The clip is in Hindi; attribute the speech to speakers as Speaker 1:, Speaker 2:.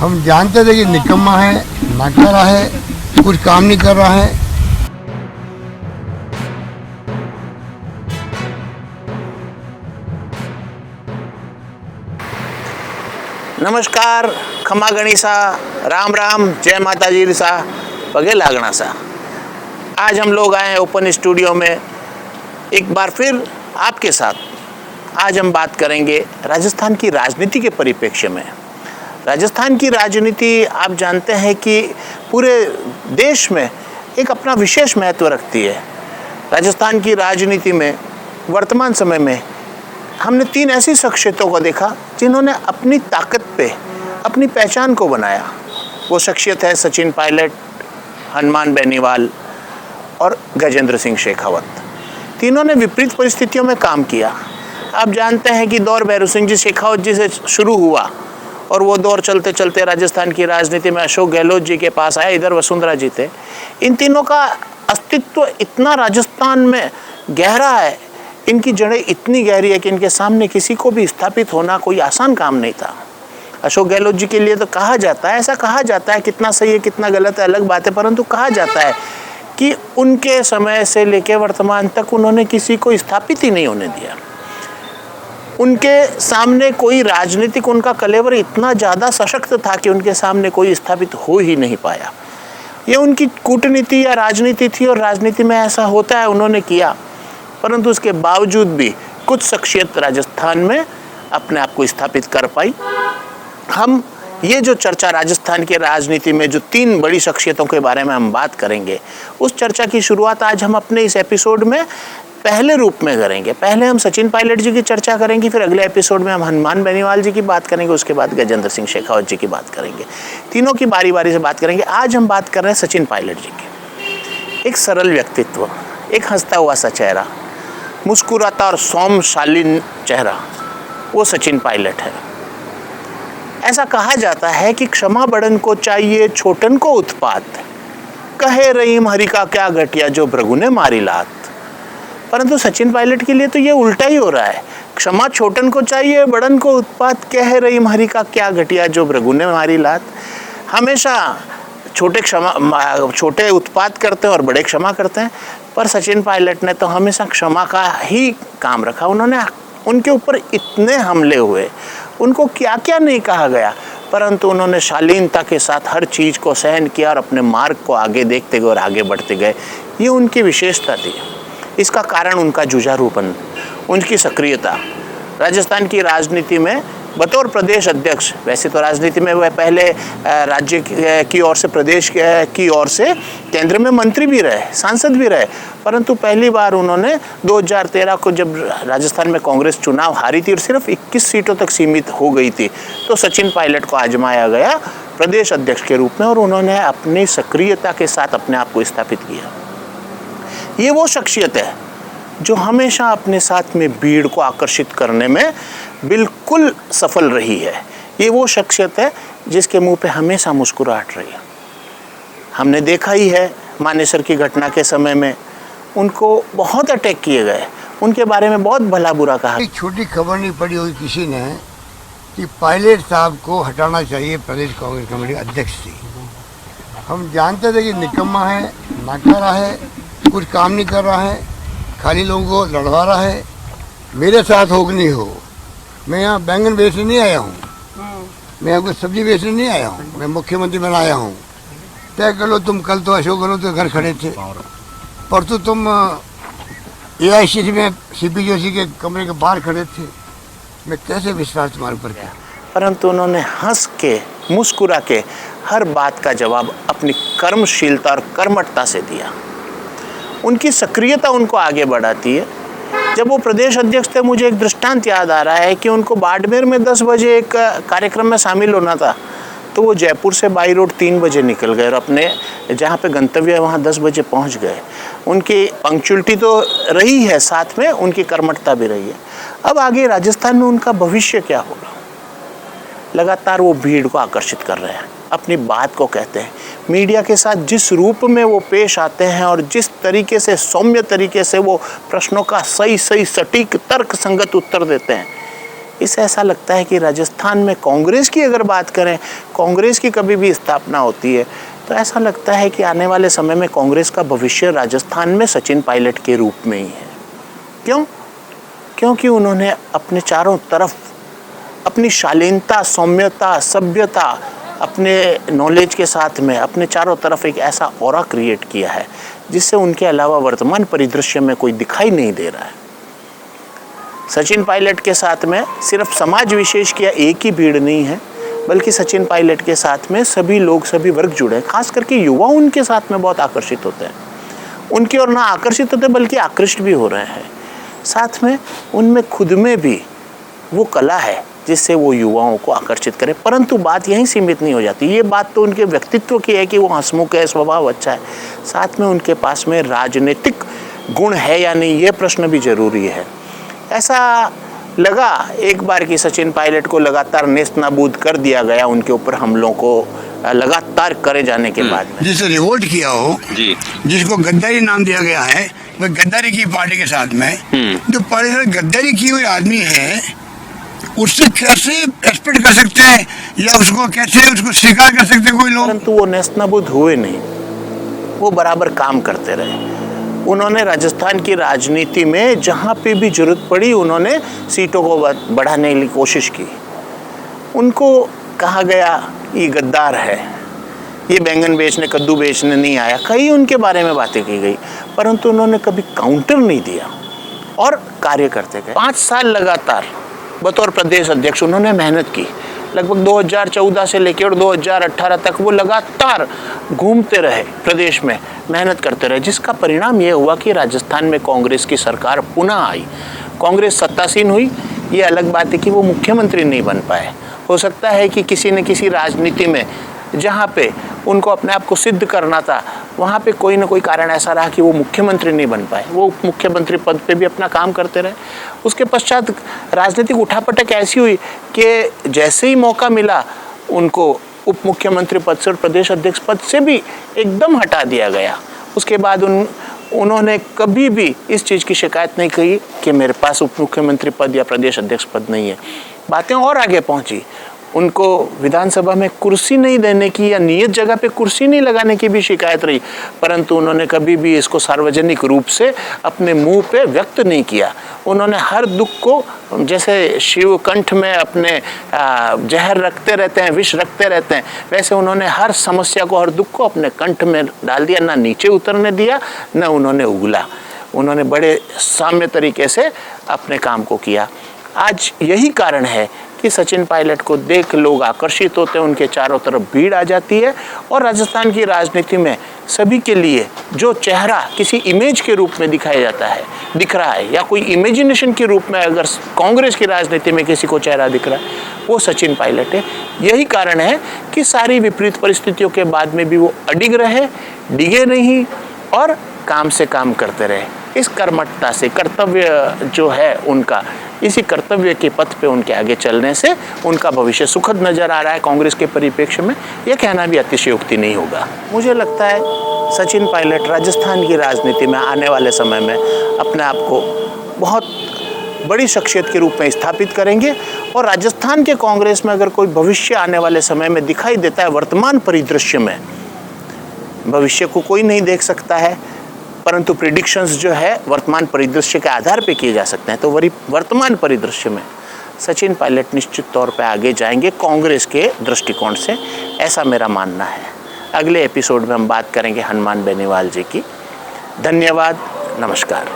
Speaker 1: हम जानते थे कि निकम्मा है, नाकारा है, कुछ काम नहीं कर रहा है।
Speaker 2: नमस्कार, खमा गणिसा, राम राम, जय माता जी सा, पगे लागना सा। आज हम लोग आए हैं ओपन स्टूडियो में एक बार फिर आपके साथ। आज हम बात करेंगे राजस्थान की राजनीति के परिप्रेक्ष्य में। राजस्थान की राजनीति आप जानते हैं कि पूरे देश में एक अपना विशेष महत्व रखती है। राजस्थान की राजनीति में वर्तमान समय में हमने 3 ऐसी शख्सियतों को देखा जिन्होंने अपनी ताकत पे अपनी पहचान को बनाया। वो शख्सियत है सचिन पायलट, हनुमान बेनीवाल और गजेंद्र सिंह शेखावत। तीनों ने विपरीत परिस्थितियों में काम किया। आप जानते हैं कि दौर भैरू सिंह जी शेखावत जी से शुरू हुआ और वो दौर चलते चलते राजस्थान की राजनीति में अशोक गहलोत जी के पास आया, इधर वसुंधरा जी थे। इन तीनों का अस्तित्व इतना राजस्थान में गहरा है, इनकी जड़ें इतनी गहरी है कि इनके सामने किसी को भी स्थापित होना कोई आसान काम नहीं था। अशोक गहलोत जी के लिए तो कहा जाता है, ऐसा कहा जाता है, कितना सही है कितना गलत है अलग बात है, परंतु कहा जाता है कि उनके समय से लेकर वर्तमान तक उन्होंने किसी को स्थापित ही नहीं होने दिया। उनके सामने कोई राजनीतिक उनका कलेवर इतना ज़्यादा सशक्त था कि उनके सामने कोई स्थापित हो ही नहीं पाया। ये उनकी कूटनीति या राजनीति थी और राजनीति में ऐसा होता है, उन्होंने किया। परंतु उसके बावजूद भी कुछ शख्सियत राजस्थान में अपने आप को स्थापित कर पाई। हम ये जो चर्चा राजस्थान के राजनीति में जो 3 बड़ी शख्सियतों के बारे में हम बात करेंगे, उस चर्चा की शुरुआत आज हम अपने इस एपिसोड में पहले रूप में करेंगे। पहले हम सचिन पायलट जी की चर्चा करेंगे, फिर अगले एपिसोड में हम हनुमान बेनीवाल जी की बात करेंगे, उसके बाद गजेंद्र सिंह शेखावत जी की बात करेंगे। तीनों की बारी बारी से बात करेंगे। आज हम बात कर रहे हैं सचिन पायलट जी की। एक सरल व्यक्तित्व, एक हंसता हुआ सा चेहरा, मुस्कुराता और सौम्यशालीन चेहरा, वो सचिन पायलट है। ऐसा कहा जाता है कि क्षमा बड़न को चाहिए छोटन को उत्पात, कहे रहीम हरि का क्या घटिया जो भृगु ने मारी लात। परंतु सचिन पायलट के लिए तो ये उल्टा ही हो रहा है। क्षमा छोटन को चाहिए बड़न को उत्पात, कहे रहीम हरि का क्या घटिया जो भृगु ने मारी लात। हमेशा छोटे उत्पात करते हैं और बड़े क्षमा करते हैं, पर सचिन पायलट ने तो हमेशा क्षमा का ही काम रखा। उनके ऊपर इतने हमले हुए, उनको क्या क्या नहीं कहा गया, परंतु उन्होंने शालीनता के साथ हर चीज़ को सहन किया और अपने मार्ग को आगे देखते गए और आगे बढ़ते गए। ये उनकी विशेषता थी। इसका कारण उनका जुझारूपन, उनकी सक्रियता। राजस्थान की राजनीति में बतौर प्रदेश अध्यक्ष, वैसे तो राजनीति में वह पहले राज्य की ओर से, प्रदेश की ओर से केंद्र में मंत्री भी रहे, सांसद भी रहे, परंतु पहली बार उन्होंने 2013 को जब राजस्थान में कांग्रेस चुनाव हारी थी और सिर्फ 21 सीटों तक सीमित हो गई थी, तो सचिन पायलट को आजमाया गया प्रदेश अध्यक्ष के रूप में और उन्होंने अपनी सक्रियता के साथ अपने आप को स्थापित किया। ये वो शख्सियत है जो हमेशा अपने साथ में भीड़ को आकर्षित करने में बिल्कुल सफल रही है। ये वो शख्सियत है जिसके मुंह पे हमेशा मुस्कुराहट रही है। हमने देखा ही है मानेसर की घटना के समय में उनको बहुत अटैक किए गए, उनके बारे में बहुत भला बुरा कहा।
Speaker 1: एक छोटी खबर नहीं पड़ी हुई किसी ने कि पायलट साहब को हटाना चाहिए प्रदेश कांग्रेस कमेटी अध्यक्ष थी। हम जानते थे कि निकम्मा है, नाकारा है, कुछ काम नहीं कर रहा है, खाली लोगों को लड़वा रहा है। मेरे साथ हो कि नहीं हो, मैं यहाँ बैंगन बेचने नहीं आया हूँ, मैं यहाँ कोई सब्जी बेचने नहीं आया हूँ, मैं मुख्यमंत्री बनाया हूँ। तय कर लो तुम। कल तो अशोक गहलोत के घर खड़े थे, परसों तुम AICC में CP जोशी के कमरे के बाहर खड़े थे। मैं कैसे विश्वास तुम्हारे ऊपर किया?
Speaker 2: परंतु उन्होंने हंस के मुस्कुरा के हर बात का जवाब अपनी कर्मशीलता और कर्मठता से दिया। उनकी सक्रियता उनको आगे बढ़ाती है। जब वो प्रदेश अध्यक्ष थे, मुझे एक दृष्टांत याद आ रहा है कि उनको बाड़मेर में 10 बजे एक कार्यक्रम में शामिल होना था, तो वो जयपुर से बाई रोड 3 बजे निकल गए और अपने जहाँ पे गंतव्य है वहाँ 10 बजे पहुँच गए। उनकी पंक्चुअलिटी तो रही है, साथ में उनकी कर्मठता भी रही है। अब आगे राजस्थान में उनका भविष्य क्या होगा? लगातार वो भीड़ को आकर्षित कर रहे हैं, अपनी बात को कहते हैं। मीडिया के साथ जिस रूप में वो पेश आते हैं और जिस तरीके से, सौम्य तरीके से वो प्रश्नों का सही सटीक तर्क संगत उत्तर देते हैं, इससे ऐसा लगता है कि राजस्थान में कांग्रेस की अगर बात करें, कांग्रेस की कभी भी स्थापना होती है तो ऐसा लगता है कि आने वाले समय में कांग्रेस का भविष्य राजस्थान में सचिन पायलट के रूप में ही है। क्यों? क्योंकि उन्होंने अपने चारों तरफ अपनी शालीनता, सौम्यता, सभ्यता, अपने नॉलेज के साथ में अपने चारों तरफ एक ऐसा ऑरा क्रिएट किया है जिससे उनके अलावा वर्तमान परिदृश्य में कोई दिखाई नहीं दे रहा है। सचिन पायलट के साथ में सिर्फ समाज विशेष की एक ही भीड़ नहीं है, बल्कि सचिन पायलट के साथ में सभी लोग, सभी वर्ग जुड़े हैं। खास करके युवा उनके साथ में बहुत आकर्षित होते हैं, उनकी ओर ना आकर्षित होते बल्कि आकृष्ट भी हो रहे हैं। साथ में उनमें खुद में भी वो कला है जिससे वो युवाओं को आकर्षित करे। परंतु बात यहीं सीमित नहीं हो जाती। ये बात तो उनके व्यक्तित्व की है कि वो हंसमुख है, स्वभाव अच्छा है, साथ में उनके पास में राजनीतिक गुण है या नहीं, ये प्रश्न भी जरूरी है। ऐसा लगा एक बार कि सचिन पायलट को लगातार नेस्त नाबूद कर दिया गया उनके ऊपर हमलों को लगातार करे जाने के बाद में।
Speaker 1: जिसने रिवोल्ट किया हो जी, जिसको गद्दारी नाम दिया गया है, वह गद्दारी की पार्टी के साथ में जो पार्टी गद्दारी की हुई आदमी है उससे कैसे एक्सपेक्ट कर सकते हैं या उसको कैसे उसको स्वीकार कर सकते हैं कोई लोग?
Speaker 2: परंतु वो नेस्त नाबूद हुए नहीं, वो बराबर काम करते रहे। उन्होंने राजस्थान की राजनीति में जहाँ पे भी जरूरत पड़ी उन्होंने सीटों को बढ़ाने की कोशिश की। उनको कहा गया ये गद्दार है, ये बैंगन बेचने, कद्दू बेचने नहीं आया, कई उनके बारे में बातें की गई, परंतु उन्होंने कभी काउंटर नहीं दिया और कार्य करते गए। 5 साल लगातार बतौर प्रदेश अध्यक्ष उन्होंने मेहनत की। लगभग 2014 से लेकर 2018 तक वो लगातार घूमते रहे, प्रदेश में मेहनत करते रहे, जिसका परिणाम ये हुआ कि राजस्थान में कांग्रेस की सरकार पुनः आई। कांग्रेस सत्तासीन हुई, ये अलग बात है कि वो मुख्यमंत्री नहीं बन पाए। हो सकता है कि किसी न किसी राजनीति में जहाँ पे उनको अपने आप को सिद्ध करना था, वहाँ पे कोई ना कोई कारण ऐसा रहा कि वो मुख्यमंत्री नहीं बन पाए। वो उप मुख्यमंत्री पद पे भी अपना काम करते रहे। उसके पश्चात राजनीतिक उठापटक ऐसी हुई कि जैसे ही मौका मिला उनको उप मुख्यमंत्री पद से और प्रदेश अध्यक्ष पद से भी एकदम हटा दिया गया। उसके बाद उन्होंने कभी भी इस चीज़ की शिकायत नहीं की कि मेरे पास उप मुख्यमंत्री पद या प्रदेश अध्यक्ष पद नहीं है। बातें और आगे पहुँची, उनको विधानसभा में कुर्सी नहीं देने की या नियत जगह पे कुर्सी नहीं लगाने की भी शिकायत रही, परंतु उन्होंने कभी भी इसको सार्वजनिक रूप से अपने मुंह पे व्यक्त नहीं किया। उन्होंने हर दुख को, जैसे शिव कंठ में अपने जहर रखते रहते हैं, विष रखते रहते हैं, वैसे उन्होंने हर समस्या को, हर दुख को अपने कंठ में डाल दिया, ना नीचे उतरने दिया, न उन्होंने उगला। उन्होंने बड़े साम्य तरीके से अपने काम को किया। आज यही कारण है कि सचिन पायलट को देख लोग आकर्षित होते हैं, उनके चारों तरफ भीड़ आ जाती है और राजस्थान की राजनीति में सभी के लिए जो चेहरा किसी इमेज के रूप में दिखाया जाता है, दिख रहा है, या कोई इमेजिनेशन के रूप में अगर कांग्रेस की राजनीति में किसी को चेहरा दिख रहा है, वो सचिन पायलट है। यही कारण है कि सारी विपरीत परिस्थितियों के बाद में भी वो अडिग रहे, डिगे नहीं और काम से काम करते रहे। इस कर्मठता से, कर्तव्य जो है उनका, इसी कर्तव्य के पथ पे उनके आगे चलने से उनका भविष्य सुखद नजर आ रहा है कांग्रेस के परिप्रेक्ष्य में। यह कहना भी अतिशयोक्ति नहीं होगा। मुझे लगता है सचिन पायलट राजस्थान की राजनीति में आने वाले समय में अपने आप को बहुत बड़ी शख्सियत के रूप में स्थापित करेंगे और राजस्थान के कांग्रेस में अगर कोई भविष्य आने वाले समय में दिखाई देता है, वर्तमान परिदृश्य में, भविष्य को कोई नहीं देख सकता है, परंतु प्रिडिक्शंस जो है वर्तमान परिदृश्य के आधार पे किए जा सकते हैं। तो वर्तमान परिदृश्य में सचिन पायलट निश्चित तौर पे आगे जाएंगे कांग्रेस के दृष्टिकोण से, ऐसा मेरा मानना है। अगले एपिसोड में हम बात करेंगे हनुमान बेनीवाल जी की। धन्यवाद, नमस्कार।